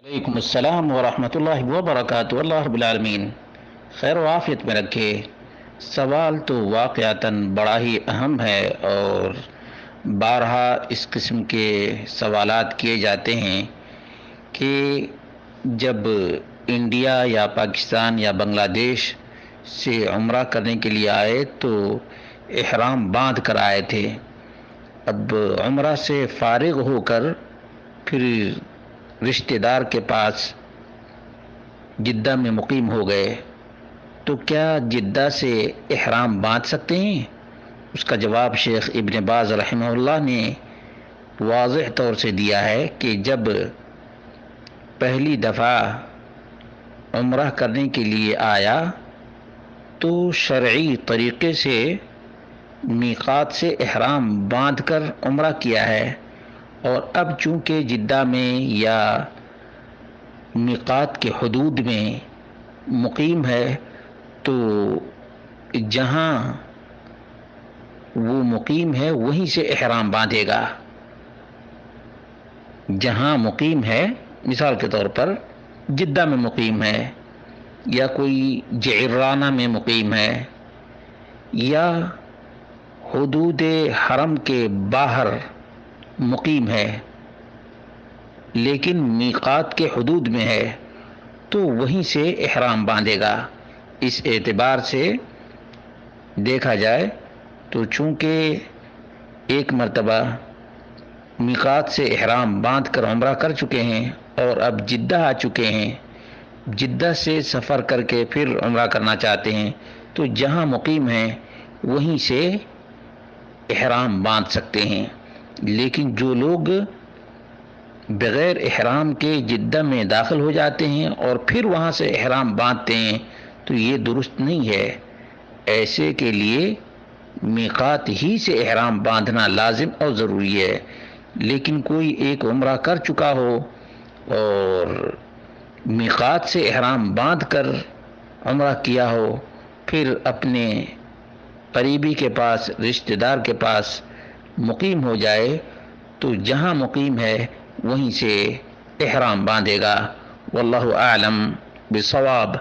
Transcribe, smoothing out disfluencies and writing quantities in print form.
وعلیکم السلام ورحمۃ اللہ وبرکاتہ۔ اللہ رب العالمین خیر و عافیت میں رکھے۔ سوال تو واقعتاً بڑا ہی اہم ہے اور بارہا اس قسم کے سوالات کیے جاتے ہیں کہ جب انڈیا یا پاکستان یا بنگلہ دیش سے عمرہ کرنے کے لیے آئے تو احرام باندھ کر آئے تھے۔ اب عمرہ سے فارغ ہو کر پھر رشتہ دار کے پاس جدہ میں مقیم ہو گئے تو کیا جدہ سے احرام باندھ سکتے ہیں؟ اس کا جواب شیخ ابن باز رحمہ اللہ نے واضح طور سے دیا ہے کہ جب پہلی دفعہ عمرہ کرنے کے لیے آیا تو شرعی طریقے سے میقات سے احرام باندھ کر عمرہ کیا ہے، اور اب چونکہ جدہ میں یا میقات کے حدود میں مقیم ہے تو جہاں وہ مقیم ہے وہیں سے احرام باندھے گا۔ جہاں مقیم ہے، مثال کے طور پر جدہ میں مقیم ہے یا کوئی جعرانہ میں مقیم ہے یا حدود حرم کے باہر مقیم ہے لیکن میقات کے حدود میں ہے تو وہیں سے احرام باندھے گا۔ اس اعتبار سے دیکھا جائے تو چونکہ ایک مرتبہ میقات سے احرام باندھ کر عمرہ کر چکے ہیں اور اب جدہ آ چکے ہیں، جدہ سے سفر کر کے پھر عمرہ کرنا چاہتے ہیں تو جہاں مقیم ہیں وہیں سے احرام باندھ سکتے ہیں۔ لیکن جو لوگ بغیر احرام کے جدہ میں داخل ہو جاتے ہیں اور پھر وہاں سے احرام باندھتے ہیں تو یہ درست نہیں ہے۔ ایسے کے لیے میقات ہی سے احرام باندھنا لازم اور ضروری ہے۔ لیکن کوئی ایک عمرہ کر چکا ہو اور میقات سے احرام باندھ کر عمرہ کیا ہو، پھر اپنے قریبی کے پاس، رشتہ دار کے پاس مقیم ہو جائے تو جہاں مقیم ہے وہیں سے احرام باندھے گا۔ واللہ اعلم بالصواب۔